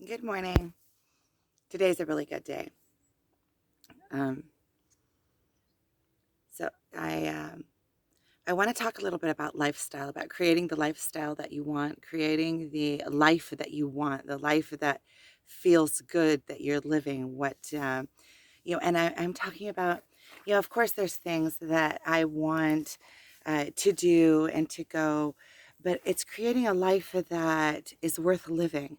Good morning. Today's a really good day. Um, so I want to talk a little bit about lifestyle, about creating the lifestyle that you want, creating the life that you want, the life that feels good that you're living. And I'm talking about, of course, there's things that I want to do and to go, but it's creating a life that is worth living,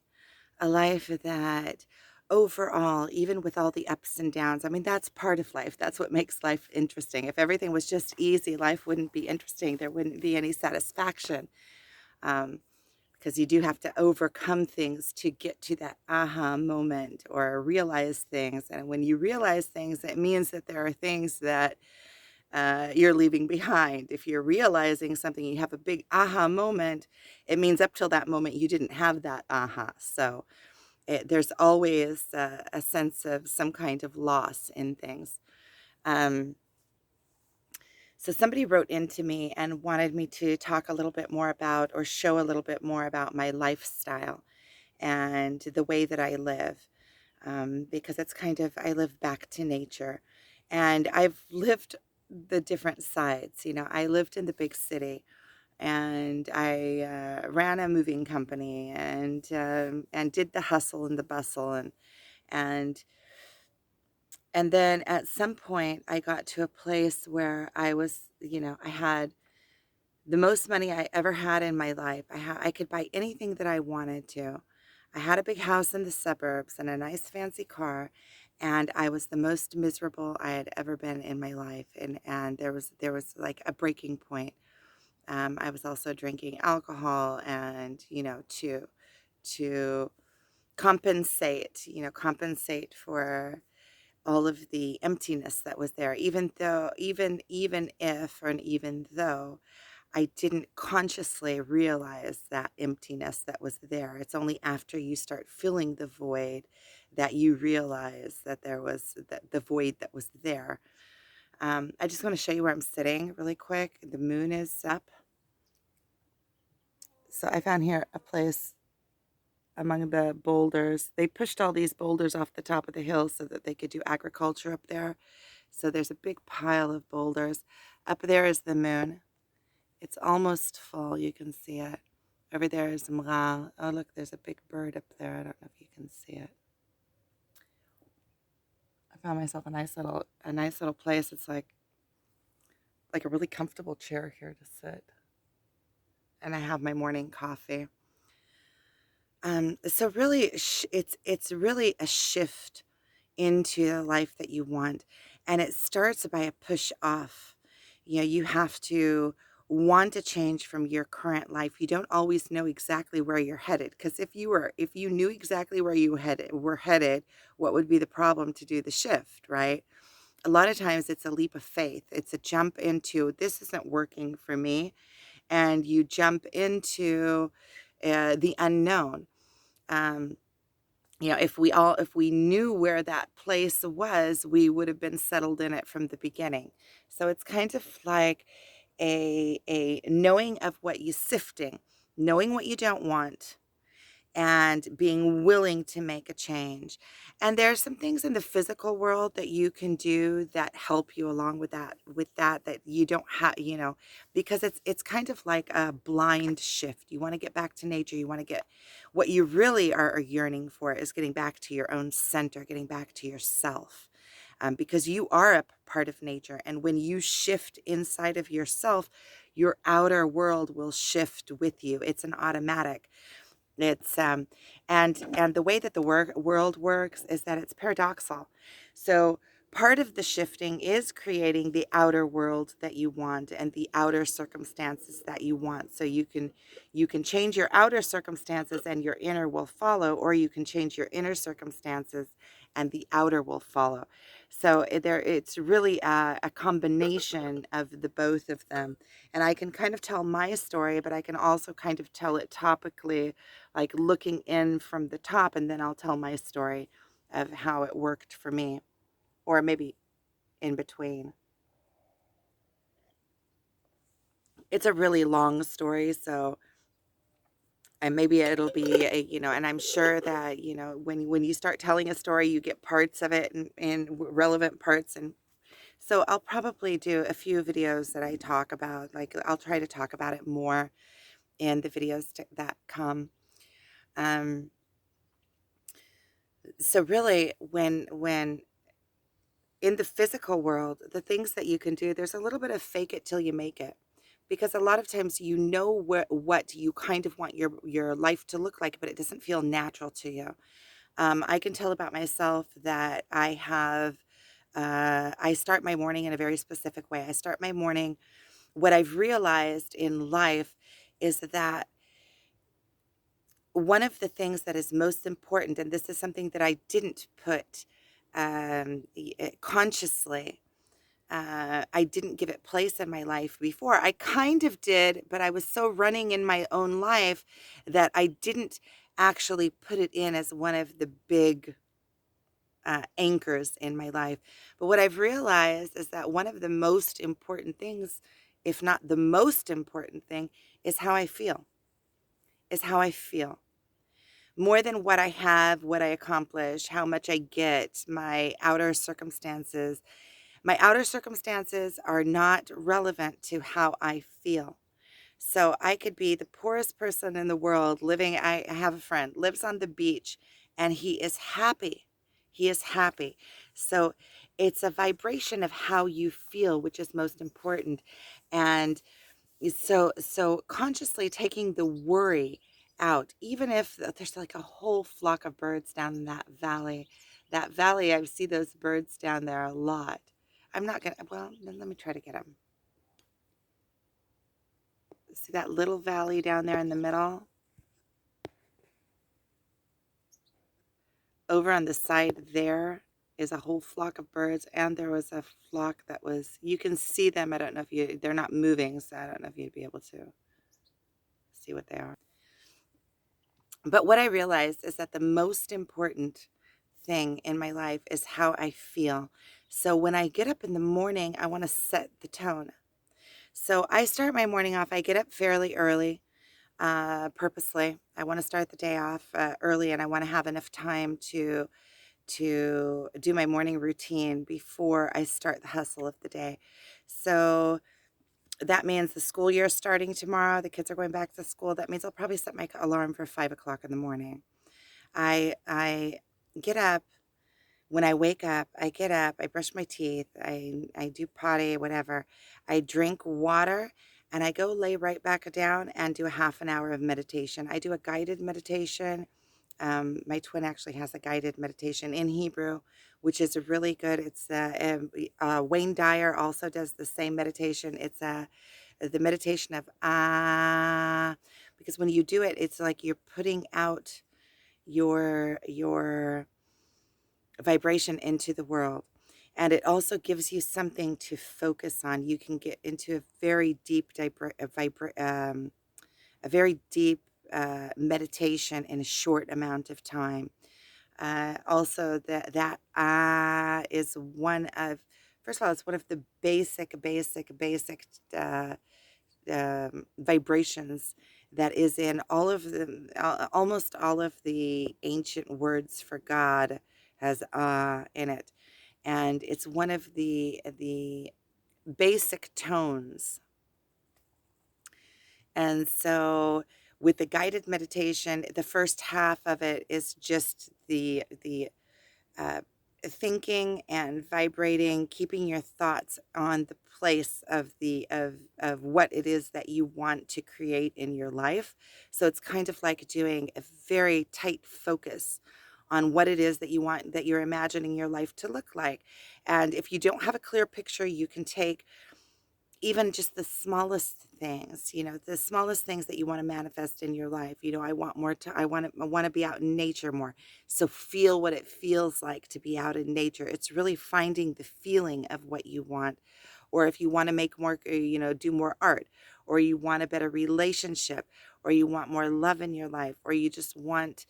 a life that overall, even with all the ups and downs, I mean, that's part of life. That's what makes life interesting. If everything was just easy, life wouldn't be interesting. There wouldn't be any satisfaction, um, because you do have to overcome things to get to that aha moment or realize things. And when you realize things, it means that there are things that you're leaving behind. If you're realizing something, you have a big aha moment, it means up till that moment you didn't have that aha. So there's always a sense of some kind of loss in things. Um, so somebody wrote into me and wanted me to talk a little bit more about or show a little bit more about my lifestyle and the way that I live. Because it's kind of, I live back to nature. And I've lived the different sides. I lived in the big city and I ran a moving company and did the hustle and the bustle and and then at some point I got to a place where I had the most money I ever had in my life. I could buy anything that I wanted to. I had a big house in the suburbs and a nice fancy car, and I was the most miserable I had ever been in my life. And there was like a breaking point. I was also drinking alcohol, and to compensate for all of the emptiness that was there, even though I didn't consciously realize that emptiness that was there. It's only after you start filling the void that you realize that there was that the void that was there. I just want to show you where I'm sitting really quick. The moon is up. So I found here a place among the boulders. They pushed all these boulders off the top of the hill so that they could do agriculture up there. So there's a big pile of boulders. Up there is the moon. It's almost full. You can see it. Over there is Mral. Oh, look, there's a big bird up there. I don't know if you can see it. I found myself a nice little place. It's like a really comfortable chair here to sit, and I have my morning coffee. So really, it's really a shift into the life that you want. And it starts by a push off. You have to want to change from your current life. You don't always know exactly where you're headed. Because if you knew exactly where you were headed, what would be the problem to do the shift, right? A lot of times it's a leap of faith. It's a jump into this isn't working for me. And you jump into the unknown. Um, if we knew where that place was, we would have been settled in it from the beginning. So it's kind of like a knowing of what you sifting, knowing what you don't want, and being willing to make a change. And there are some things in the physical world that you can do that help you along with that you don't have, because it's kind of like a blind shift. You want to get back to nature. You want to get what you really are yearning for is getting back to your own center, getting back to yourself. Because you are a part of nature. And when you shift inside of yourself, your outer world will shift with you. It's an automatic. It's and the way that the world works is that it's paradoxal. So part of the shifting is creating the outer world that you want and the outer circumstances that you want. So you can change your outer circumstances and your inner will follow, or you can change your inner circumstances and the outer will follow. So it's really a combination of the both of them. And I can kind of tell my story, but I can also kind of tell it topically, like looking in from the top, and then I'll tell my story of how it worked for me, or maybe in between. It's a really long story, so And maybe it'll be and I'm sure that, when you start telling a story, you get parts of it and relevant parts. And so I'll probably do a few videos that I talk about, like I'll try to talk about it more in the videos that come. Um, so really, when in the physical world, the things that you can do, there's a little bit of fake it till you make it. Because a lot of times what you kind of want your life to look like, but it doesn't feel natural to you. I can tell about myself that I start my morning in a very specific way. I start my morning. What I've realized in life is that one of the things that is most important, and this is something that I didn't put consciously, I didn't give it place in my life before. I kind of did, but I was so running in my own life that I didn't actually put it in as one of the big anchors in my life. But what I've realized is that one of the most important things, if not the most important thing, is how I feel. Is how I feel. More than what I have, what I accomplish, how much I get, my outer circumstances. My outer circumstances are not relevant to how I feel. So I could be the poorest person in the world living. I have a friend, lives on the beach, and he is happy. He is happy. So it's a vibration of how you feel, which is most important. And so consciously taking the worry out, even if there's like a whole flock of birds down in that valley, I see those birds down there a lot. I'm not gonna, well, then let me try to get them. See that little valley down there in the middle? Over on the side there is a whole flock of birds, and there was a flock that was, you can see them. I don't know if they're not moving, so I don't know if you'd be able to see what they are. But what I realized is that the most important thing in my life is how I feel. So when I get up in the morning, I want to set the tone. So I start my morning off, I get up fairly early, purposely. I want to start the day off early, and I want to have enough time to do my morning routine before I start the hustle of the day. So that means the school year starting tomorrow. The kids are going back to school. That means I'll probably set my alarm for 5 o'clock in the morning. I get up. When I wake up, I get up, I brush my teeth, I do potty, whatever. I drink water, and I go lay right back down and do a half an hour of meditation. I do a guided meditation. My twin actually has a guided meditation in Hebrew, which is really good. It's Wayne Dyer also does the same meditation. It's the meditation of because when you do it, it's like you're putting out your vibration into the world. And it also gives you something to focus on. You can get into a very deep, a very deep meditation in a short amount of time. Also, that is one of, first of all, it's one of the basic vibrations that is in all of the, almost all of the ancient words for God has in it, and it's one of the basic tones. And so with the guided meditation, the first half of it is just the uh, thinking and vibrating, keeping your thoughts on the place of of what it is that you want to create in your life. So it's kind of like doing a very tight focus on what it is that you want, that you're imagining your life to look like. And if you don't have a clear picture, you can take even just the smallest things, the smallest things that you want to manifest in your life. I want more to, I want to be out in nature more. So feel what it feels like to be out in nature. It's really finding the feeling of what you want. Or if you want to make more, do more art, or you want a better relationship, or you want more love in your life, or you just want,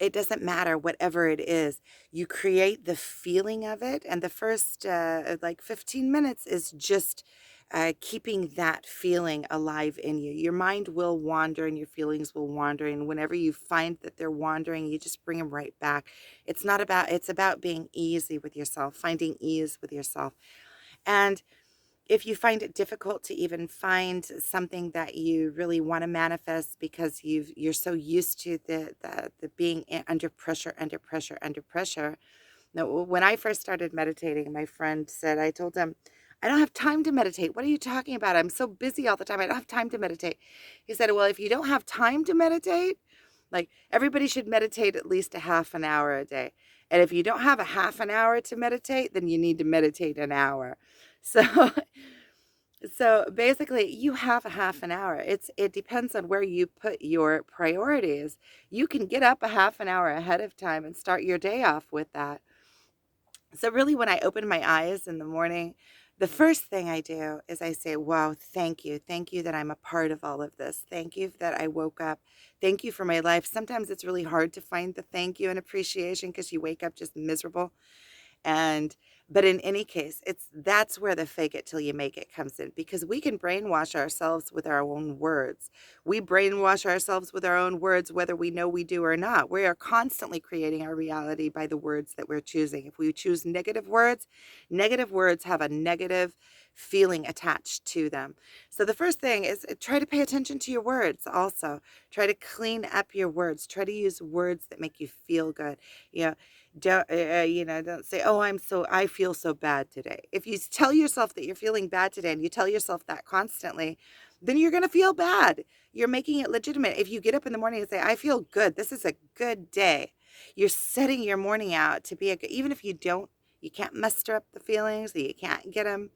it doesn't matter, whatever it is, you create the feeling of it. And the first like 15 minutes is just keeping that feeling alive in you. Your mind will wander and your feelings will wander. And whenever you find that they're wandering, you just bring them right back. It's about being easy with yourself, finding ease with yourself. And if you find it difficult to even find something that you really want to manifest because you're so used to the being under pressure, under pressure, under pressure. No, when I first started meditating, my friend said, I told him, I don't have time to meditate. What are you talking about? I'm so busy all the time. I don't have time to meditate. He said, well, if you don't have time to meditate, like everybody should meditate at least a half an hour a day. And if you don't have a half an hour to meditate, then you need to meditate an hour. So so basically you have a half an hour. It depends on where you put your priorities. You can get up a half an hour ahead of time and start your day off with that. So really when I open my eyes in the morning, the first thing I do is I say, wow, thank you. Thank you that I'm a part of all of this. Thank you that I woke up. Thank you for my life. Sometimes it's really hard to find the thank you and appreciation because you wake up just miserable. And but in any case, that's where the fake it till you make it comes in, because we can brainwash ourselves with our own words. We brainwash ourselves with our own words, whether we know we do or not. We are constantly creating our reality by the words that we're choosing. If we choose negative words have a negative feeling attached to them. So the first thing is try to pay attention to your words also. Try to clean up your words. Try to use words that make you feel good. You know, don't say, oh, I feel so bad today. If you tell yourself that you're feeling bad today and you tell yourself that constantly, then you're going to feel bad. You're making it legitimate. If you get up in the morning and say, I feel good, this is a good day, you're setting your morning out to be even if you can't muster up the feelings, you can't get them,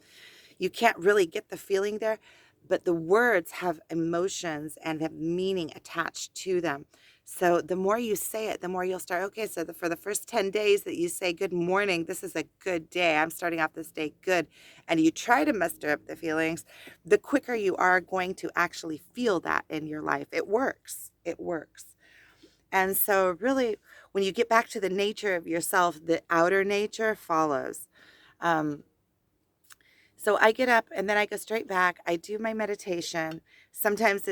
you can't really get the feeling there, but the words have emotions and have meaning attached to them. So the more you say it, the more you'll start. Okay, so for the first 10 days that you say, good morning, this is a good day, I'm starting off this day good, and you try to muster up the feelings, the quicker you are going to actually feel that in your life. It works. It works. And so really, when you get back to the nature of yourself, the outer nature follows. Um, so I get up and then I go straight back. I do my meditation. Sometimes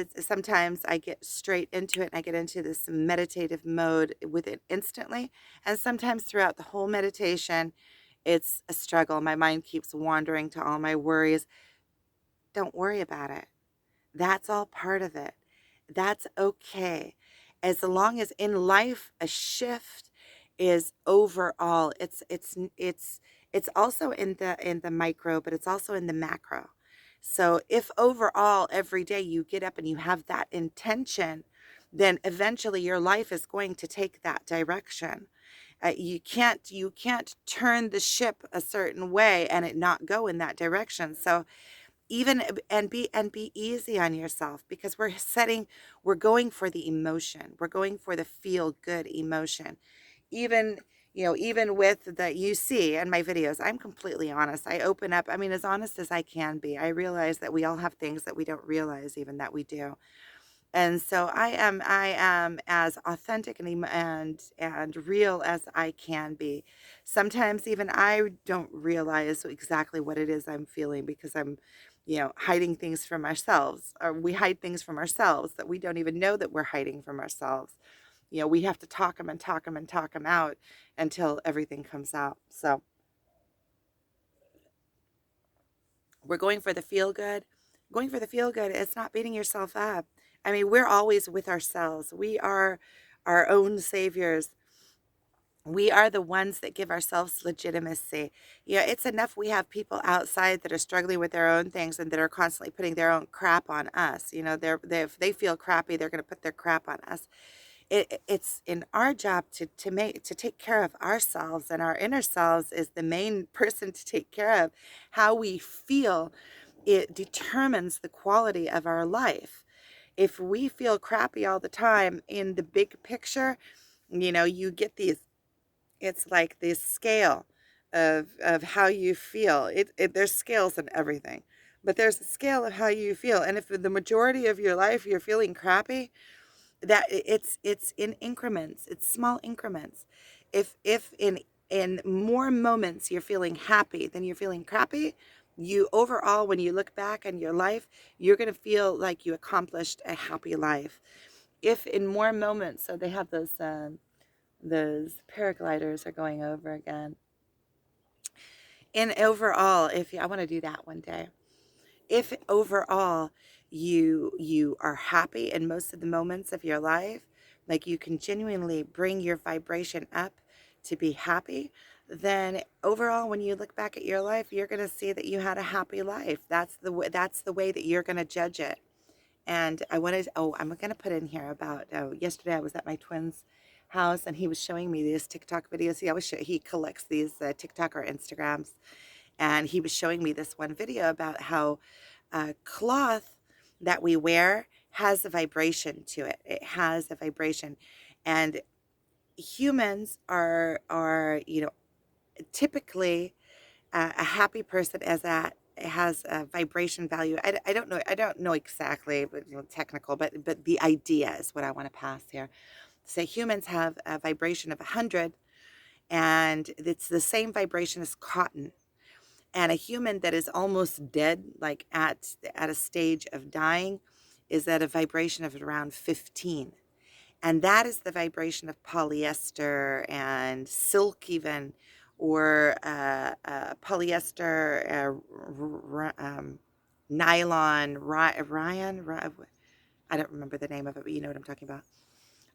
I get straight into it and I get into this meditative mode with it instantly. And sometimes throughout the whole meditation, it's a struggle. My mind keeps wandering to all my worries. Don't worry about it. That's all part of it. That's okay. As long as in life a shift is overall, it's also in the micro, but it's also in the macro. So if overall every day you get up and you have that intention, then eventually your life is going to take that direction. You can't turn the ship a certain way and it not go in that direction. So even and be easy on yourself, because we're going for the emotion, we're going for the feel good emotion. Even even with the you see in my videos, I'm completely honest. I open up, I mean, as honest as I can be. I realize that we all have things that we don't realize even that we do. And so I am as authentic and real as I can be. Sometimes even I don't realize exactly what it is I'm feeling, because I'm hiding things from ourselves, or we hide things from ourselves that we don't even know that we're hiding from ourselves. We have to talk them and talk them and talk them out until everything comes out. So we're going for the feel good. Going for the feel good, it's not beating yourself up. I mean, we're always with ourselves. We are our own saviors. We are the ones that give ourselves legitimacy. It's enough we have people outside that are struggling with their own things and that are constantly putting their own crap on us. If they feel crappy, they're going to put their crap on us. It's in our job to take care of ourselves, and our inner selves is the main person to take care of. How we feel, it determines the quality of our life. If we feel crappy all the time in the big picture, you get these, it's like this scale of how you feel. There's scales in everything, but there's a scale of how you feel. And if the majority of your life you're feeling crappy, that it's in increments, it's small increments. If in more moments you're feeling happy than you're feeling crappy, You overall, when you look back on your life, you're going to feel like you accomplished a happy life. If in more moments, so they have those paragliders are going over again. And overall, if I want to do that one day, if overall you are happy in most of the moments of your life, like you can genuinely bring your vibration up to be happy, then overall when you look back at your life, you're going to see that you had a happy life. That's the way that you're going to judge it. And I'm going to put in here about, yesterday I was at my twin's house and he was showing me these TikTok videos. He collects these TikTok or Instagrams, and he was showing me this one video about how cloth that we wear has a vibration to it. It has a vibration, and humans are typically a happy person as that has a vibration value. I don't know exactly, but technical, but the idea is what I want to pass here. So humans have a vibration of 100, and it's the same vibration as cotton. And a human that is almost dead, like at a stage of dying, is at a vibration of around 15. And that is the vibration of polyester and silk, even, or polyester, nylon, I don't remember the name of it, but you know what I'm talking about.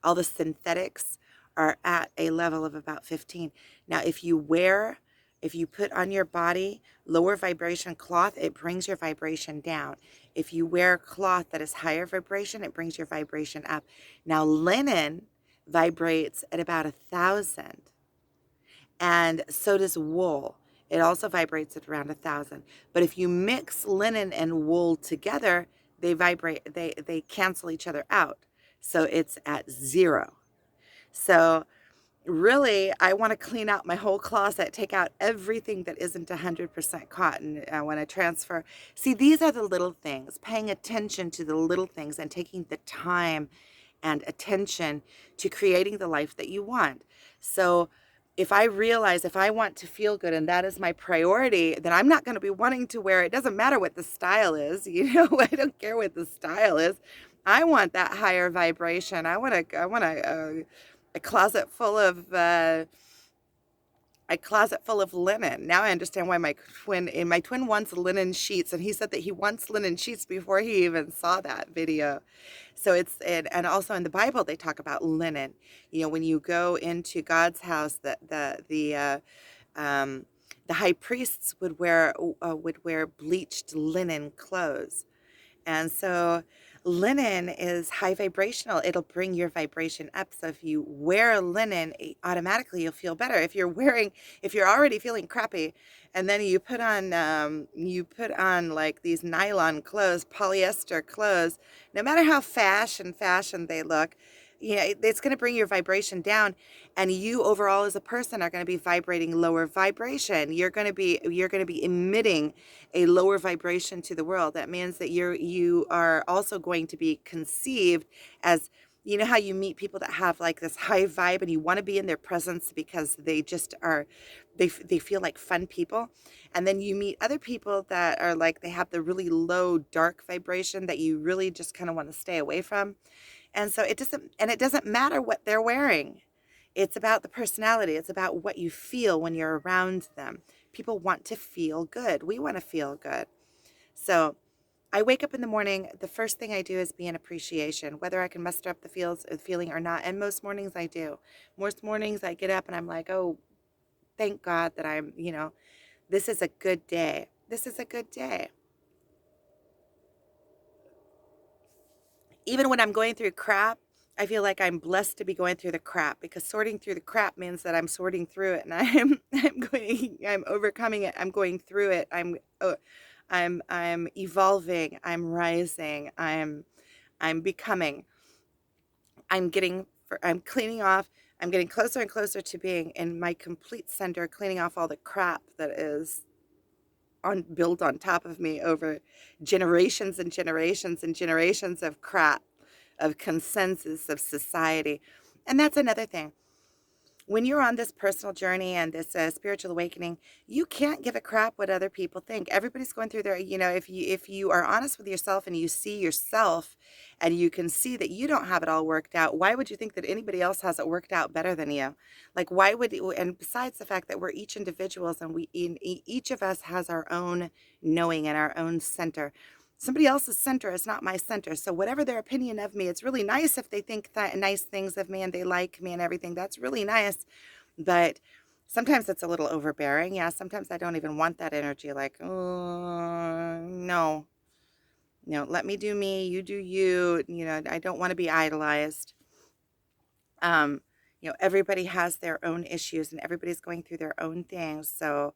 All the synthetics are at a level of about 15. Now, if you put on your body lower vibration cloth, it brings your vibration down. If you wear cloth that is higher vibration, it brings your vibration up. Now, linen vibrates at about 1,000, and so does wool. It also vibrates at around 1,000. But if you mix linen and wool together, they vibrate, they cancel each other out. So it's at 0. So really, I want to clean out my whole closet, take out everything that isn't 100% cotton. I want to transfer. See, these are the little things, paying attention to the little things and taking the time and attention to creating the life that you want. So if I realize if I want to feel good and that is my priority, then I'm not going to be wanting to wear it. Doesn't matter what the style is. I don't care what the style is. I want that higher vibration. I want a closet full of linen. Now I understand why my twin wants linen sheets, and he said that he wants linen sheets before he even saw that video. So and also in the Bible they talk about linen. When you go into God's house, the high priests would wear bleached linen clothes. And so linen is high vibrational. It'll bring your vibration up. So if you wear linen, automatically you'll feel better. If you're already feeling crappy, and then you put on like these nylon clothes, polyester clothes, no matter how fashion they look, it's going to bring your vibration down, and you overall as a person are going to be vibrating lower vibration. You're going to be emitting a lower vibration to the world. That means that you are also going to be conceived as, how you meet people that have like this high vibe and you want to be in their presence because they just are, they feel like fun people. And then you meet other people that are like, they have the really low dark vibration that you really just kind of want to stay away from. And so it doesn't matter what they're wearing. It's about the personality. It's about what you feel when you're around them. People want to feel good. We want to feel good. So I wake up in the morning. The first thing I do is be in appreciation, whether I can muster up the feeling or not. And most mornings I do. Most mornings I get up and I'm like, oh, thank God that this is a good day. This is a good day. Even when I'm going through crap, I feel like I'm blessed to be going through the crap, because sorting through the crap means that I'm sorting through it, and I'm overcoming it. I'm going through it. I'm evolving. I'm rising. I'm becoming. I'm cleaning off. I'm getting closer and closer to being in my complete center, cleaning off all the crap that is built on top of me over generations and generations and generations of crap, of consensus of society. And that's another thing. when you're on this personal journey and this spiritual awakening, you can't give a crap what other people think. Everybody's going through their, if you are honest with yourself and you see yourself and you can see that you don't have it all worked out, why would you think that anybody else has it worked out better than you? Like, why would, and besides the fact that we're each individuals and each of us has our own knowing and our own center. Somebody else's center is not my center. So whatever their opinion of me, it's really nice if they think nice things of me and they like me and everything. That's really nice. But sometimes it's a little overbearing. Yeah, sometimes I don't even want that energy. Like, oh, no, no, let me do me, you do you. I don't want to be idolized. Um, everybody has their own issues and everybody's going through their own things. So,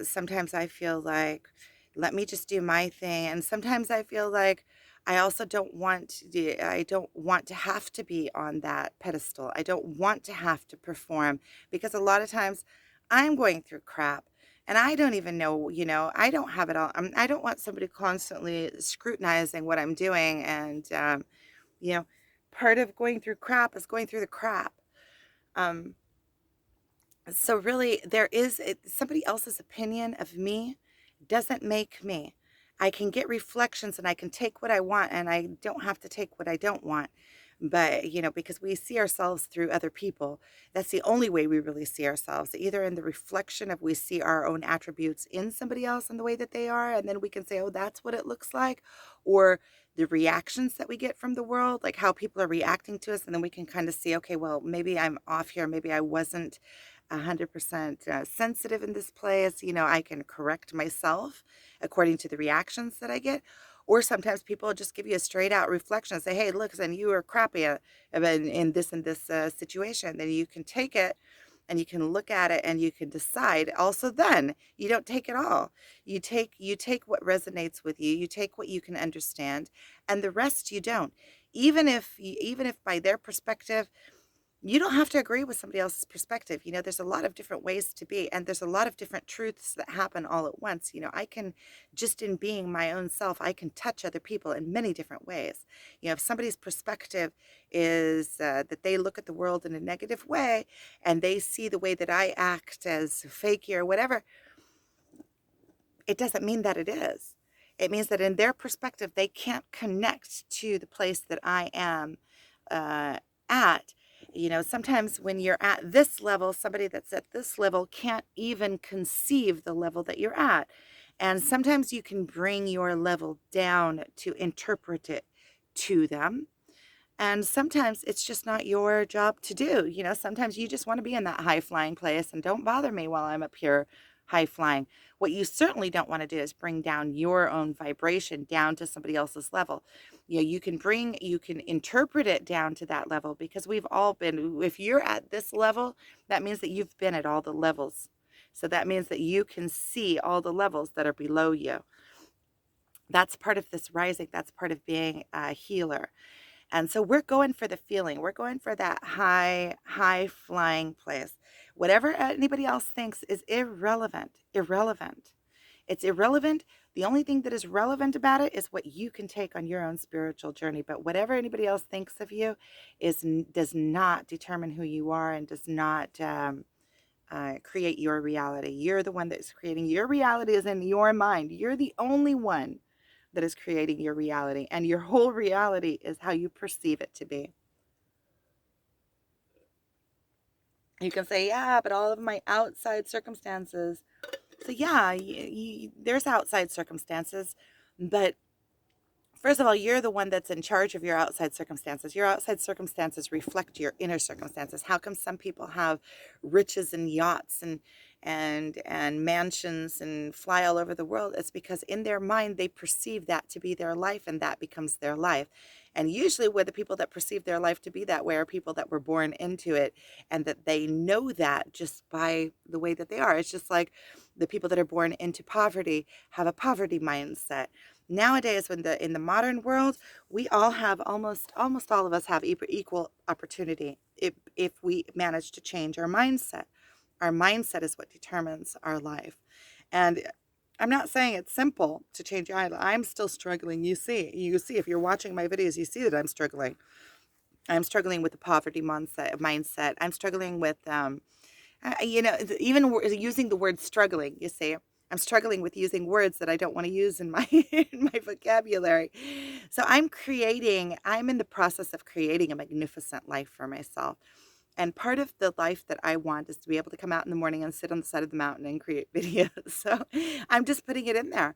sometimes I feel like, let me just do my thing. And sometimes I feel like I also I don't want to have to be on that pedestal. I don't want to have to perform because a lot of times I'm going through crap and I don't even know, I don't have it all. I don't want somebody constantly scrutinizing what I'm doing. And, you know, part of going through crap is going through the crap. Um, so really, somebody else's opinion of me doesn't make me. I can get reflections and I can take what I want and I don't have to take what I don't want. But, because we see ourselves through other people, that's the only way we really see ourselves, either in the reflection of we see our own attributes in somebody else and the way that they are, and then we can say, oh, that's what it looks like, or the reactions that we get from the world, like how people are reacting to us, and then we can kind of see, okay, well, maybe I'm off here, maybe I wasn't 100% sensitive in this place. I can correct myself according to the reactions that I get. Or sometimes people just give you a straight out reflection and say, hey, look, then you were crappy in this and this situation. Then you can take it and you can look at it and you can decide. Also, then you don't take it all. You take what resonates with you. You take what you can understand, and the rest you don't. Even if by their perspective you don't have to agree with somebody else's perspective. There's a lot of different ways to be, and there's a lot of different truths that happen all at once. I can, just in being my own self, I can touch other people in many different ways. If somebody's perspective is that they look at the world in a negative way and they see the way that I act as fakey or whatever, it doesn't mean that it is. It means that in their perspective, they can't connect to the place that I am at. Sometimes when you're at this level, somebody that's at this level can't even conceive the level that you're at. And sometimes you can bring your level down to interpret it to them. And sometimes it's just not your job to do. Sometimes you just want to be in that high flying place and don't bother me while I'm up here high flying. What you certainly don't want to do is bring down your own vibration down to somebody else's level. You can interpret it down to that level because we've all been, if you're at this level, that means that you've been at all the levels. So that means that you can see all the levels that are below you. That's part of this rising. That's part of being a healer. And so we're going for the feeling. We're going for that high flying place. Whatever anybody else thinks is irrelevant. Irrelevant. It's irrelevant. The only thing that is relevant about it is what you can take on your own spiritual journey. But whatever anybody else thinks of you does not determine who you are and does not create your reality. You're the one that's creating your reality is in your mind. You're the only one that is creating your reality, and your whole reality is how you perceive it to be. You can say, yeah, but all of my outside circumstances. So yeah, there's outside circumstances, but first of all, you're the one that's in charge of your outside circumstances. Your outside circumstances reflect your inner circumstances. How come some people have riches and yachts and mansions and fly all over the world? It's because in their mind they perceive that to be their life and that becomes their life. And usually where the people that perceive their life to be that way are people that were born into it and that they know that just by the way that they are. It's just like the people that are born into poverty have a poverty mindset. Nowadays, in the modern world, we all have almost all of us have equal opportunity if we manage to change our mindset. Our mindset is what determines our life. And I'm not saying it's simple to change your mind. I'm still struggling. You see if you're watching my videos, you see that I'm struggling. I'm struggling with the poverty mindset. I'm struggling with, even using the word struggling, you see, I'm struggling with using words that I don't want to use in my in my vocabulary. So I'm in the process of creating a magnificent life for myself. And part of the life that I want is to be able to come out in the morning and sit on the side of the mountain and create videos. So I'm just putting it in there.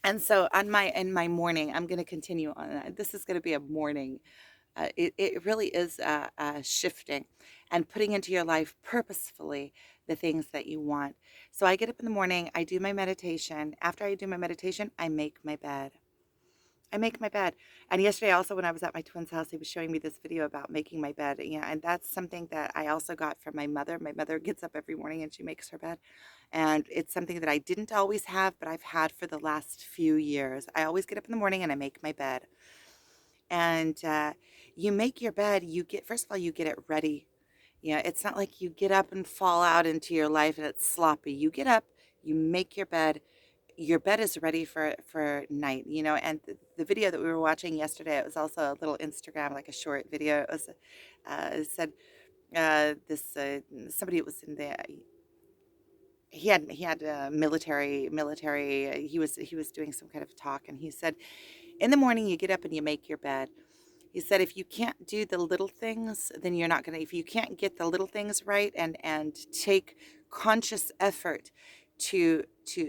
And so in my morning, I'm going to continue on that. This is going to be a morning. It really is shifting and putting into your life purposefully the things that you want. So I get up in the morning, I do my meditation. After I do my meditation, I make my bed. I make my bed. And yesterday also when I was at my twin's house, he was showing me this video about making my bed. And that's something that I also got from my mother. My mother gets up every morning and she makes her bed. And it's something that I didn't always have, but I've had for the last few years. I always get up in the morning and I make my bed. And you make your bed, first of all, you get it ready. It's not like you get up and fall out into your life and it's sloppy. You get up, you make your bed is ready for night, and the video that we were watching yesterday, it was also a little Instagram, like a short video. It said, this somebody was in the he had military he was doing some kind of talk, and he said, in the morning you get up and you make your bed. He said, if you can't do the little things, then you're not going to, if you can't get the little things right and take conscious effort to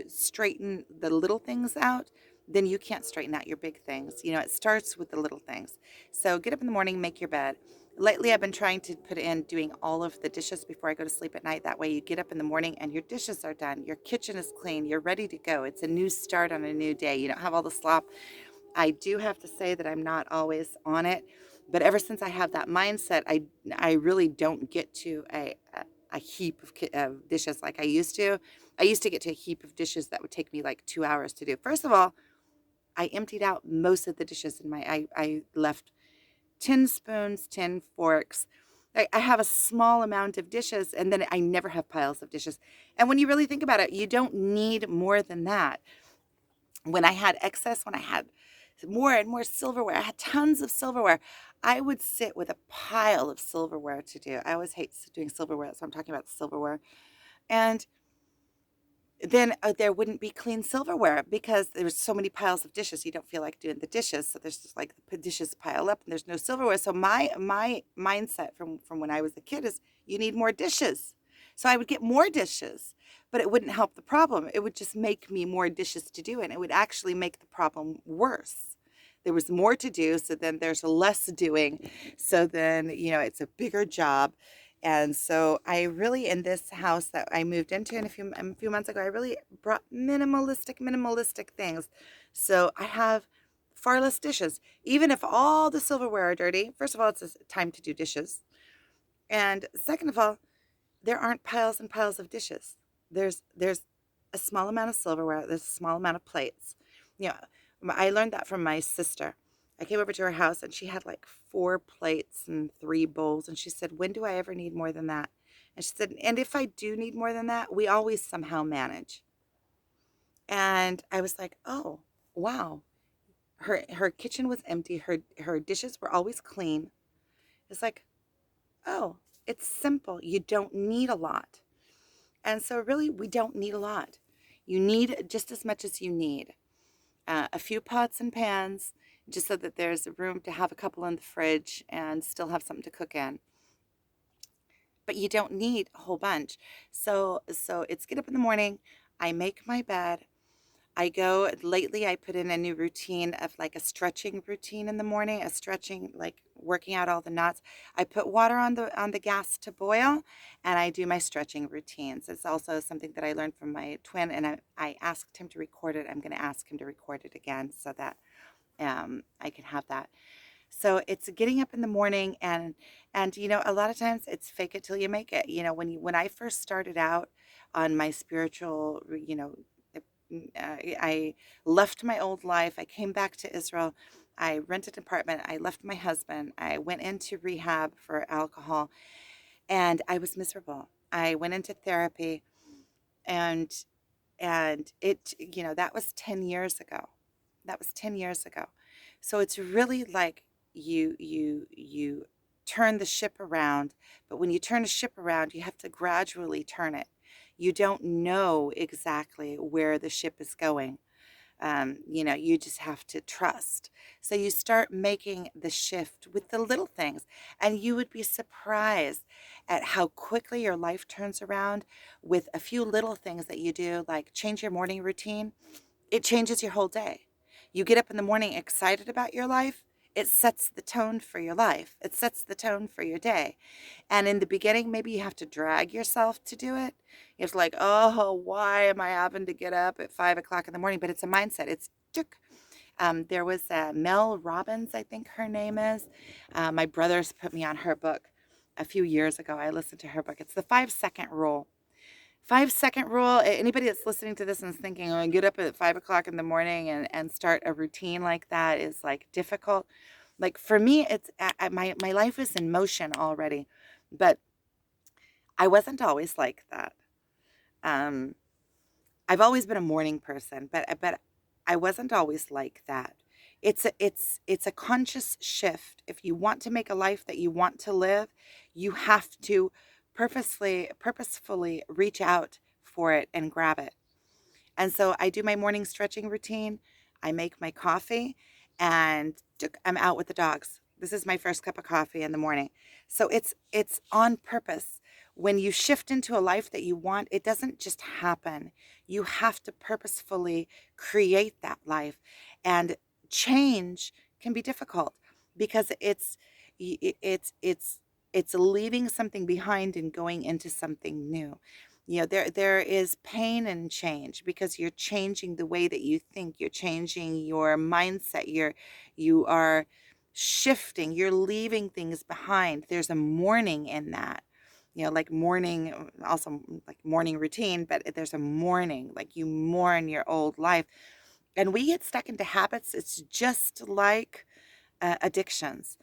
straighten the little things out, then you can't straighten out your big things. It starts with the little things. So get up in the morning, make your bed. Lately, I've been trying to put in doing all of the dishes before I go to sleep at night. That way you get up in the morning and your dishes are done. Your kitchen is clean. You're ready to go. It's a new start on a new day. You don't have all the slop. I do have to say that I'm not always on it, but ever since I have that mindset, I really don't get to a heap of dishes like I used to. I used to get to a heap of dishes that would take me like 2 hours to do. First of all, I emptied out most of the dishes in I left 10 spoons, 10 forks. I have a small amount of dishes, and then I never have piles of dishes. And when you really think about it, you don't need more than that. When I had excess, when I had more and more silverware, I had tons of silverware. I would sit with a pile of silverware to do. I always hate doing silverware, so I'm talking about silverware. And then there wouldn't be clean silverware because there's so many piles of dishes. You don't feel like doing the dishes, so there's just like the dishes pile up and there's no silverware. So my mindset from when I was a kid is you need more dishes. So I would get more dishes, but it wouldn't help the problem. It would just make me more dishes to do, and it would actually make the problem worse. There was more to do, so then there's less doing. So then, it's a bigger job. And so I really, in this house that I moved into a few months ago, I really brought minimalistic things. So I have far less dishes. Even if all the silverware are dirty, first of all, it's time to do dishes. And second of all, there aren't piles and piles of dishes. There's a small amount of silverware, there's a small amount of plates. You know, I learned that from my sister. I came over to her house and she had like 4 plates and 3 bowls. And she said, when do I ever need more than that? And she said, and if I do need more than that, we always somehow manage. And I was like, oh, wow. Her kitchen was empty. Her dishes were always clean. It's like, oh, it's simple. You don't need a lot. And so really, we don't need a lot. You need just as much as you need. A few pots and pans, just so that there's room to have a couple in the fridge and still have something to cook in. But you don't need a whole bunch. So it's get up in the morning, I make my bed, lately I put in a new routine of like a stretching routine in the morning, a stretching, like working out all the knots. I put water on the gas to boil and I do my stretching routines. It's also something that I learned from my twin, and I asked him to record it. I'm going to ask him to record it again so that I can have that. So it's getting up in the morning, and a lot of times it's fake it till you make it. When I first started out on my spiritual, I left my old life. I came back to Israel. I rented an apartment. I left my husband. I went into rehab for alcohol, and I was miserable. I went into therapy, and that was 10 years ago. That was 10 years ago. So it's really like you turn the ship around, but when you turn a ship around, you have to gradually turn it. You don't know exactly where the ship is going. You just have to trust. So you start making the shift with the little things, and you would be surprised at how quickly your life turns around with a few little things that you do, like change your morning routine. It changes your whole day. You get up in the morning excited about your life. It sets the tone for your life. It sets the tone for your day. And in the beginning, maybe you have to drag yourself to do it. It's like, oh, why am I having to get up at 5 o'clock in the morning? But it's a mindset. There was Mel Robbins, I think her name is. My brothers put me on her book a few years ago. I listened to her book. It's the 5 second rule. 5 second rule. Anybody that's listening to this and is thinking, oh, get up at 5 o'clock in the morning and start a routine like that is like difficult. Like for me, it's my life is in motion already, but I wasn't always like that. Um, I've always been a morning person, but I wasn't always like that. It's a conscious shift. If you want to make a life that you want to live, you have to purposefully reach out for it and grab it. And so I do my morning stretching routine. I make my coffee and I'm out with the dogs. This is my first cup of coffee in the morning. So it's on purpose. When you shift into a life that you want, it doesn't just happen. You have to purposefully create that life. And change can be difficult because it's leaving something behind and going into something new. There is pain in change because you're changing the way that you think. You're changing your mindset. You are shifting. You're leaving things behind. There's a mourning in that. Like mourning, also like morning routine, but there's a mourning, like you mourn your old life. And we get stuck into habits. It's just like addictions.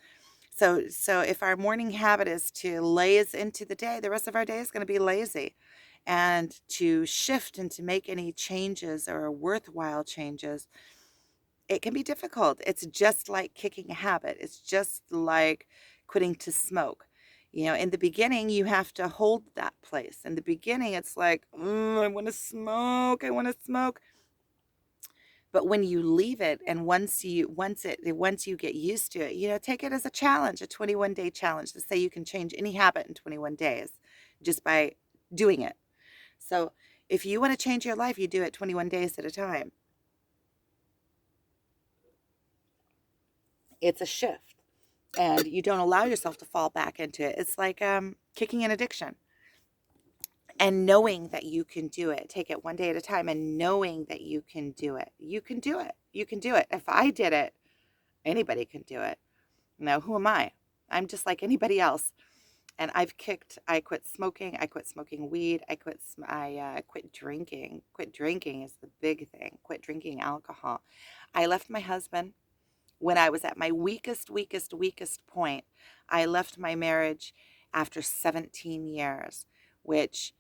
So if our morning habit is to laze into the day, the rest of our day is going to be lazy. And to shift and to make any changes or worthwhile changes, it can be difficult. It's just like kicking a habit. It's just like quitting to smoke. In the beginning, you have to hold that place. In the beginning, it's like, I want to smoke. I want to smoke. But when you leave it, and once you get used to it, take it as a challenge, a 21-day challenge to say you can change any habit in 21 days just by doing it. So if you want to change your life, you do it 21 days at a time. It's a shift, and you don't allow yourself to fall back into it. It's like kicking an addiction. And knowing that you can do it. Take it one day at a time and knowing that you can do it. You can do it. You can do it. If I did it, anybody can do it. Now, who am I? I'm just like anybody else. And I quit smoking. I quit smoking weed. I quit drinking. Quit drinking is the big thing. Quit drinking alcohol. I left my husband when I was at my weakest point. I left my marriage after 17 years, which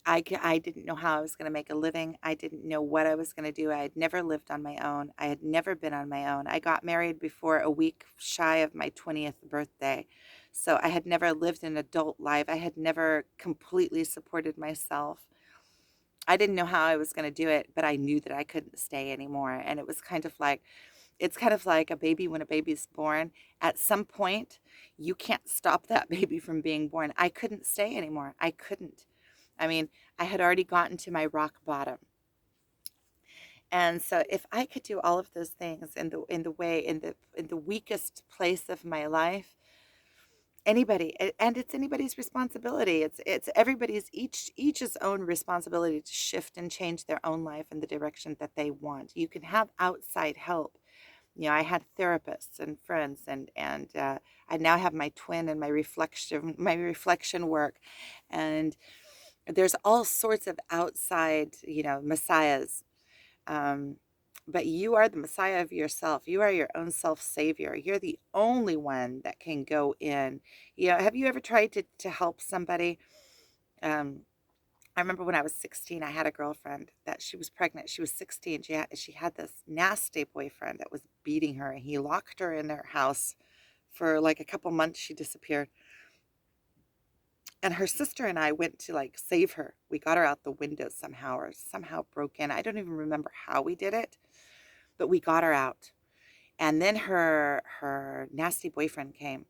I didn't know how I was going to make a living. I didn't know what I was going to do. I had never lived on my own. I had never been on my own. I got married before a week shy of my 20th birthday. So I had never lived an adult life. I had never completely supported myself. I didn't know how I was going to do it, but I knew that I couldn't stay anymore. And it's kind of like a baby when a baby's born. At some point, you can't stop that baby from being born. I couldn't stay anymore. I couldn't. I mean, I had already gotten to my rock bottom. And so if I could do all of those things in the weakest place of my life, and it's anybody's responsibility. It's everybody's each's own responsibility to shift and change their own life in the direction that they want. You can have outside help. I had therapists and friends, and I now have my twin and my reflection work, and there's all sorts of outside, messiahs. Um, but you are the messiah of yourself. You are your own self savior. You're the only one that can go in. Have you ever tried to help somebody? Um, I remember when I was 16, I had a girlfriend that she was pregnant. She was 16. She had this nasty boyfriend that was beating her, and he locked her in their house for like a couple months. She disappeared. And her sister and I went to like save her. We got her out the window somehow, or somehow broke in. I don't even remember how we did it, but we got her out. And then her nasty boyfriend came.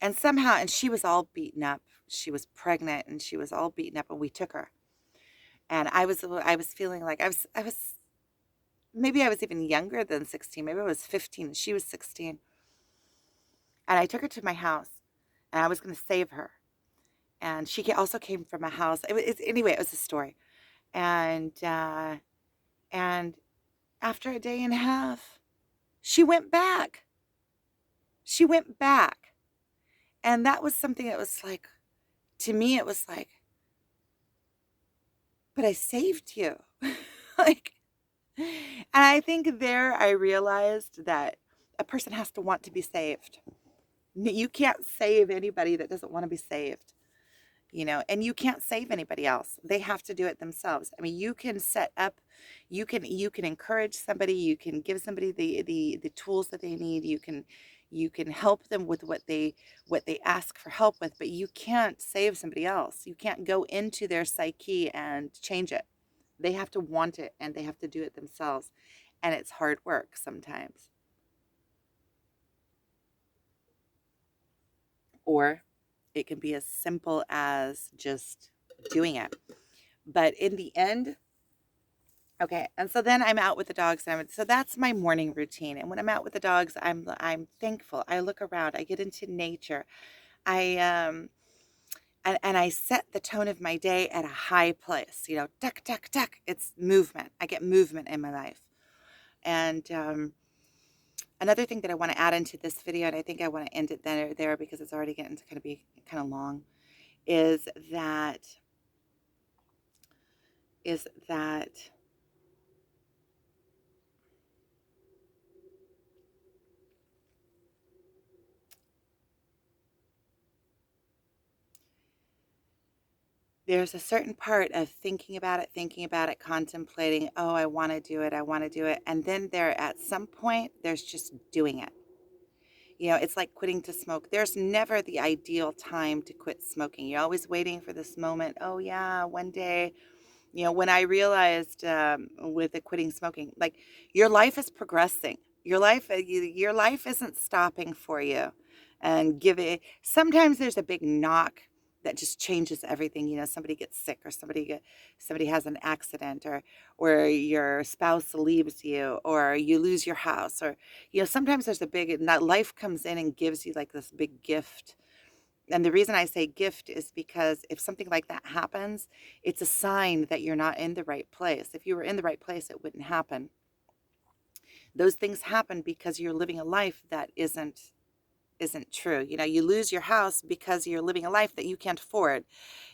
And somehow, and she was all beaten up. She was pregnant and she was all beaten up, and we took her. And I was feeling like I was maybe I was even younger than 16. Maybe I was 15 and she was 16. And I took her to my house and I was going to save her. And she also came from a house. Anyway, it was a story. And after a day and a half, she went back. She went back. And that was something that was like, to me, it was like, but I saved you. Like, and I think there I realized that a person has to want to be saved. You can't save anybody that doesn't want to be saved. And you can't save anybody else. They have to do it themselves. I mean, you can set up, you can encourage somebody, you can give somebody the tools that they need, you can help them with what they ask for help with, but you can't save somebody else. You can't go into their psyche and change it. They have to want it and they have to do it themselves. And it's hard work sometimes. Or it can be as simple as just doing it. But in the end, okay. And so then I'm out with the dogs. So that's my morning routine. And when I'm out with the dogs, I'm thankful. I look around. I get into nature. I and I set the tone of my day at a high place. Tuck, tuck, tuck. It's movement. I get movement in my life. And another thing that I want to add into this video, and I think I want to end it there because it's already getting to kind of be kind of long, is that there's a certain part of thinking about it, contemplating, oh, I want to do it. And then at some point, there's just doing it. It's like quitting to smoke. There's never the ideal time to quit smoking. You're always waiting for this moment. Oh, yeah, one day. When I realized with the quitting smoking, like your life is progressing. Your life isn't stopping for you. And sometimes there's a big knock that just changes everything. Somebody gets sick, or somebody has an accident, or your spouse leaves you, or you lose your house, or sometimes there's that life comes in and gives you like this big gift. And the reason I say gift is because if something like that happens, it's a sign that you're not in the right place. If you were in the right place, it wouldn't happen. Those things happen because you're living a life that isn't true. You lose your house because you're living a life that you can't afford.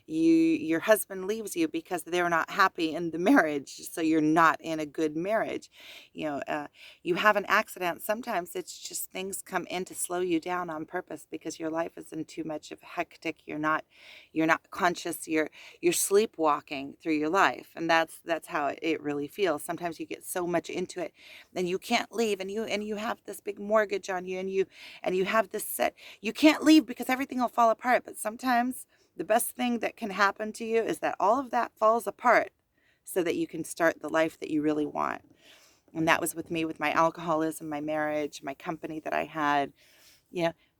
Your husband leaves you because they're not happy in the marriage, so you're not in a good marriage. You have an accident. Sometimes it's just things come in to slow you down on purpose because your life is in too much of hectic. You're not conscious. You're sleepwalking through your life, and that's how it really feels. Sometimes you get so much into it, and you can't leave, and you have this big mortgage on you, and you have this set. You can't leave because everything will fall apart. But sometimes the best thing that can happen to you is that all of that falls apart so that you can start the life that you really want. And that was with me, with my alcoholism, my marriage, my company that I had.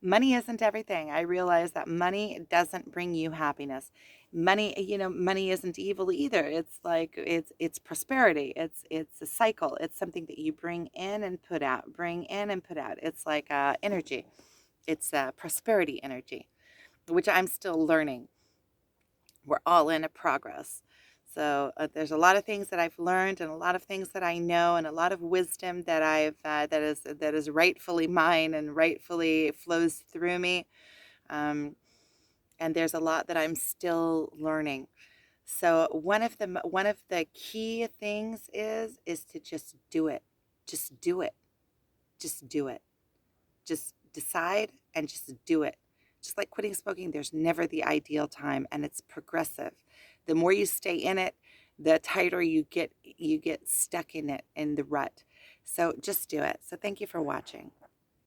Money isn't everything. I realized that money doesn't bring you happiness. Money isn't evil either. It's like it's prosperity. It's a cycle. It's something that you bring in and put out, bring in and put out. It's like energy. It's prosperity energy, which I'm still learning. We're all in a progress. So there's a lot of things that I've learned, and a lot of things that I know, and a lot of wisdom that that is rightfully mine and rightfully flows through me. And there's a lot that I'm still learning. So one of the key things is to just do it. Just do it. Just do it. Just decide and just do it. Just like quitting smoking, there's never the ideal time, and it's progressive. The more you stay in it, the tighter you get stuck in it, in the rut. So just do it. So thank you for watching.